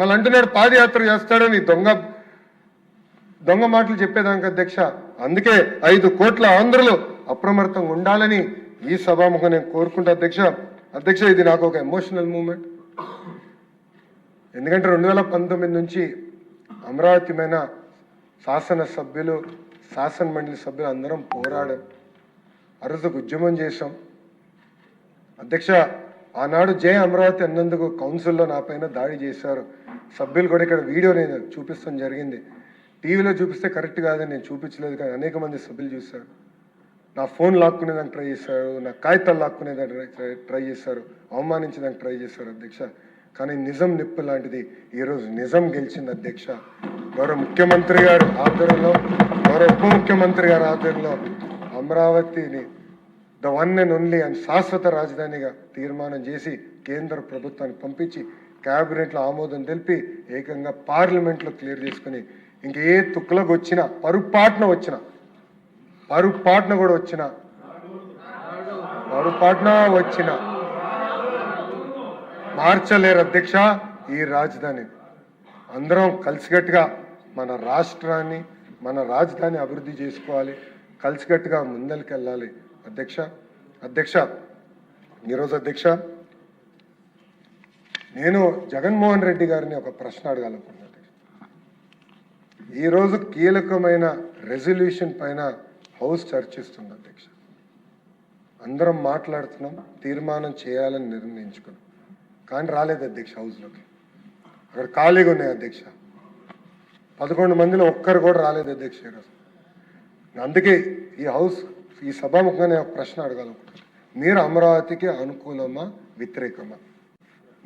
మళ్ళీ అంటున్నాడు పాదయాత్ర చేస్తాడని దొంగ మాటలు చెప్పేదానికి అధ్యక్ష. అందుకే 5 కోట్ల ఆంధ్రులు అప్రమత్తంగా ఉండాలని ఈ సభాముఖం నేను కోరుకుంటా అధ్యక్ష. ఇది నాకు ఒక ఎమోషనల్ మూమెంట్. ఎందుకంటే 2019 నుంచి అమరావతి మీద శాసనసభ్యులు శాసన మండలి సభ్యులు అందరం పోరాడాం. ఆ రోజు ఉద్యమం చేశాం అధ్యక్ష. ఆనాడు జై అమరావతి అన్నందుకు కౌన్సిల్లో నా పైన దాడి చేశారు సభ్యులు కూడా. ఇక్కడ వీడియో నేను చూపిస్తాం జరిగింది. టీవీలో చూపిస్తే కరెక్ట్ కాదని నేను చూపించలేదు, కానీ అనేక మంది సభ్యులు చూశారు. నా ఫోన్ లాక్కునేదానికి ట్రై చేశారు, నా కాగితాలు లాక్కునేదానికి ట్రై చేశారు, అవమానించడానికి ట్రై చేశారు అధ్యక్ష. కానీ నిజం నిప్పు లాంటిది ఈరోజు నిజం గెలిచింది అధ్యక్ష. గౌరవ ముఖ్యమంత్రి గారు ఆధ్వర్యంలో, గౌరవ ఉప ముఖ్యమంత్రి గారి ఆధ్వర్యంలో అమరావతిని ద వన్ అండ్ ఓన్లీ అని శాశ్వత రాజధానిగా తీర్మానం చేసి కేంద్ర ప్రభుత్వానికి పంపించి క్యాబినెట్లో ఆమోదం తెలిపి ఏకంగా పార్లమెంట్లో క్లియర్ చేసుకుని ఇంక ఏ తుక్కులకు వచ్చినా పొరపాటున వచ్చినా మార్చలేరు అధ్యక్ష ఈ రాజధాని. అందరం కలిసికట్టుగా మన రాష్ట్రాన్ని మన రాజధాని అభివృద్ధి చేసుకోవాలి, కలిసికట్టుగా ముందరికి వెళ్ళాలి అధ్యక్ష. ఈరోజు అధ్యక్ష నేను జగన్మోహన్ రెడ్డి గారిని ఒక ప్రశ్న అడగాలనుకుంటున్నాను. ఈరోజు కీలకమైన రెజల్యూషన్ పైన హౌస్ చర్చిస్తుంది అధ్యక్ష. అందరం మాట్లాడుతున్నాం, తీర్మానం చేయాలని నిర్ణయించుకున్నాం, కానీ రాలేదు అధ్యక్ష హౌస్లోకి. అక్కడ ఖాళీగా ఉన్నాయి అధ్యక్ష. 11 మందిలో ఒక్కరు కూడా రాలేదు అధ్యక్ష ఈరోజు. అందుకే ఈ సభాముఖంగా నేను ఒక ప్రశ్న అడగాలనుకుంటున్నాను. మీరు అమరావతికి అనుకూలమా వ్యతిరేకమా?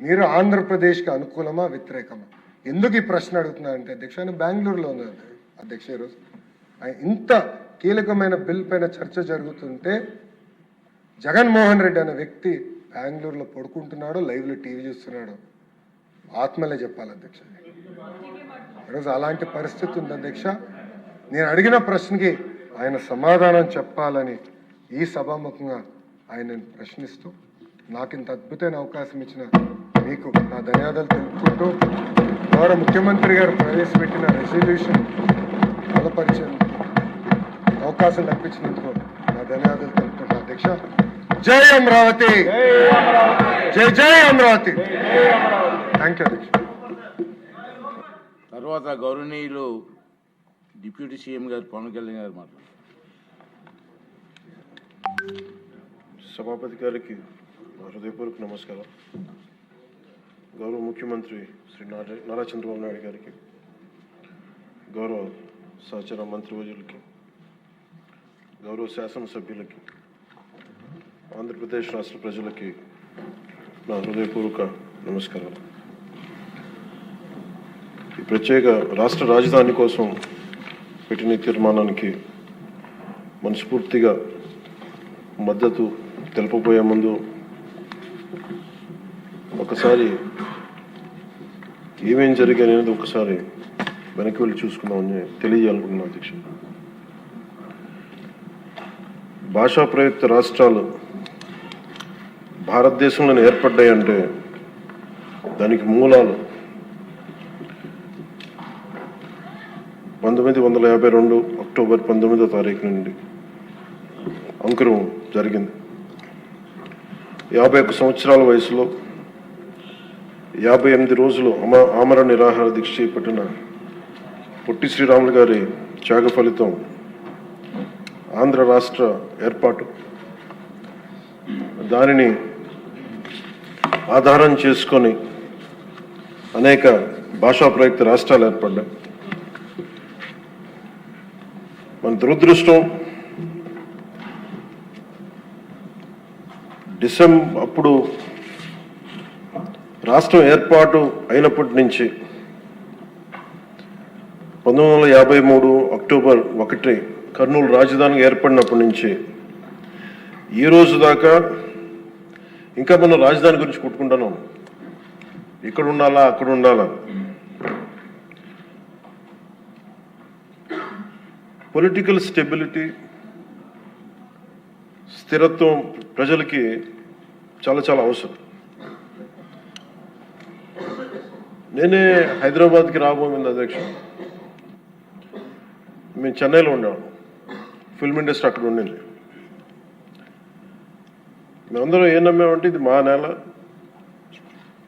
మీరు ఆంధ్రప్రదేశ్కి అనుకూలమా వ్యతిరేకమా? ఎందుకు ఈ ప్రశ్న అడుగుతున్నానంటే అధ్యక్ష, నేను బెంగళూరులో ఉన్నాను అధ్యక్ష. ఈరోజు ఇంత కీలకమైన బిల్ పైన చర్చ జరుగుతుంటే జగన్మోహన్ రెడ్డి అనే వ్యక్తి బెంగళూరులో పడుకుంటున్నాడు, లైవ్లో టీవీ చూస్తున్నాడు. ఆత్మలే చెప్పాలి అధ్యక్ష. ఈరోజు అలాంటి పరిస్థితి ఉంది అధ్యక్ష. నేను అడిగిన ప్రశ్నకి ఆయన సమాధానం చెప్పాలని ఈ సభాముఖంగా ఆయన ప్రశ్నిస్తూ నాకు ఇంత అద్భుతమైన అవకాశం ఇచ్చిన మీకు నా ధన్యవాదాలు తెలుపుకుంటూ, గౌరవ ముఖ్యమంత్రి గారు ప్రవేశపెట్టిన రెజల్యూషన్ బలపరిచేందుకు అవకాశం కల్పించినందుకు నా ధన్యవాదాలు తెలుపుకుంటా అధ్యక్ష. జై అమరావతి, జై అమరావతి. థ్యాంక్ యూ అధ్యక్ష. తర్వాత గౌరవనీయులు డిప్యూటీ సీఎం గారు పవన్ కళ్యాణ్ గారు మాట్లాడారు. సభాపతి గారికి హృదయపూర్వక నమస్కారం. గౌరవ ముఖ్యమంత్రి శ్రీ నారా చంద్రబాబు నాయుడు గారికి, గౌరవ సహచర మంత్రివర్యులకి, గౌరవ శాసనసభ్యులకి, ఆంధ్రప్రదేశ్ రాష్ట్ర ప్రజలకి నా హృదయపూర్వక నమస్కారాలు. ఈ ప్రత్యేక రాష్ట్ర రాజధాని కోసం పెట్టిన తీర్మానానికి మనస్ఫూర్తిగా మద్దతు తెలుపబోయే ముందు ఒకసారి ఏమేం జరిగాయి అనేది ఒకసారి వెనక్కి వెళ్ళి చూసుకుందామని తెలియజేయాలనుకుంటున్నాను అధ్యక్ష. భాషా ప్రయుక్త రాష్ట్రాలు భారతదేశంలో ఏర్పడ్డాయంటే దానికి మూలాలు 1952 అక్టోబర్ 19వ తారీఖు నుండి అంకురం జరిగింది. 51 సంవత్సరాల వయసులో 58 రోజులు ఆమర నిరాహార దీక్ష చేపట్టిన పొట్టి శ్రీరాములు గారి త్యాగ ఫలితం ఆంధ్ర రాష్ట్ర ఏర్పాటు. దానిని ఆధారం చేసుకొని అనేక భాషా ప్రయుక్త రాష్ట్రాలు ఏర్పడ్డాయి. మన దురదృష్టం అప్పుడు రాష్ట్రం ఏర్పాటు అయినప్పటి నుంచి 1953 అక్టోబర్ 1 కర్నూలు రాజధానిగా ఏర్పడినప్పటి నుంచి ఈ రోజు దాకా ఇంకా మనం రాజధాని గురించి కొట్టుకుంటున్నాం. ఇక్కడ ఉండాలా, అక్కడ ఉండాలా. పొలిటికల్ స్టెబిలిటీ, స్థిరత్వం ప్రజలకి చాలా చాలా అవసరం. నేనే హైదరాబాద్కి రాబోయింది అధ్యక్ష. మేము చెన్నైలో ఉండేవాళ్ళం, ఫిల్మ్ ఇండస్ట్రీ అక్కడ ఉండింది. మేమందరం ఏం నమ్మామంటే ఇది మా నేల,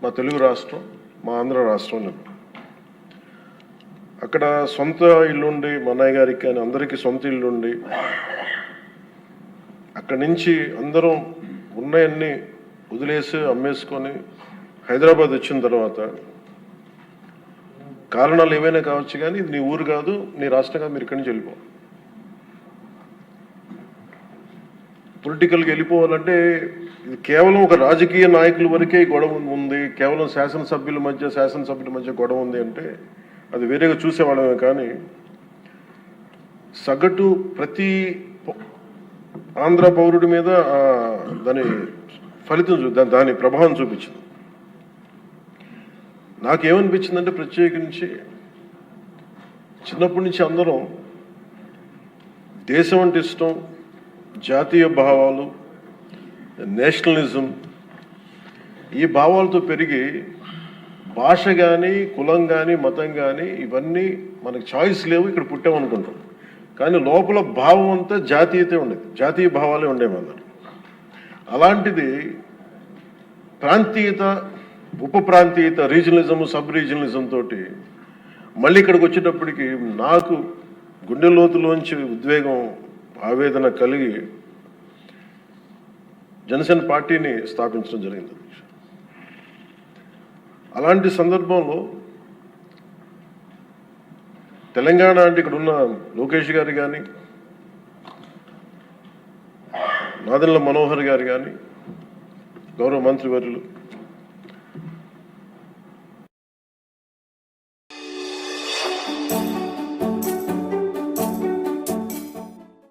మా తెలుగు రాష్ట్రం, మా ఆంధ్ర రాష్ట్రం అని. అక్కడ సొంత ఇల్లుండి, మా అన్నయ్య గారికి కానీ అందరికీ సొంత ఇల్లుండి, అక్కడి నుంచి అందరం ఉన్నాయన్నీ వదిలేసి అమ్మేసుకొని హైదరాబాద్ వచ్చిన తర్వాత కారణాలు ఏవైనా కావచ్చు, కానీ ఇది నీ ఊరు కాదు, నీ రాష్ట్రం కాదు, మీరు ఇక్కడి నుంచి వెళ్ళిపో. పొలిటికల్గా వెళ్ళిపోవాలంటే ఇది కేవలం ఒక రాజకీయ నాయకుల వరకే గొడవ ఉంది, కేవలం శాసనసభ్యుల మధ్య గొడవ ఉంది అంటే అది వేరేగా చూసేవాళ్ళమే. కానీ సగటు ప్రతి ఆంధ్ర పౌరుడి మీద దాని ఫలితం దాని ప్రభావం చూపించింది. నాకేమనిపించిందంటే ప్రత్యేకించి చిన్నప్పటి నుంచి అందరం దేశం అంటే ఇష్టం, జాతీయ భావాలు, నేషనలిజం, ఈ భావాలతో పెరిగి భాష కానీ, కులం కానీ, మతం కానీ ఇవన్నీ మనకు చాయిస్ లేవు, ఇక్కడ పుట్టామనుకుంటాం. కానీ లోపల భావం అంతా జాతీయతే ఉండేది, జాతీయ భావాలే ఉండేవి అందరు. అలాంటిది ప్రాంతీయత, ఉప ప్రాంతీయత, రీజనలిజం, సబ్ రీజనలిజం తోటి మళ్ళీ ఇక్కడికి వచ్చేటప్పటికి నాకు గుండె లోతులోంచి ఉద్వేగం, ఆవేదన కలిగి జనసేన పార్టీని స్థాపించడం జరిగింది. అలాంటి సందర్భంలో తెలంగాణ అంటే ఇక్కడ ఉన్న లోకేష్ గారు కానీ, నాదెండ్ల మనోహర్ గారు కానీ, గౌరవ మంత్రివర్యులు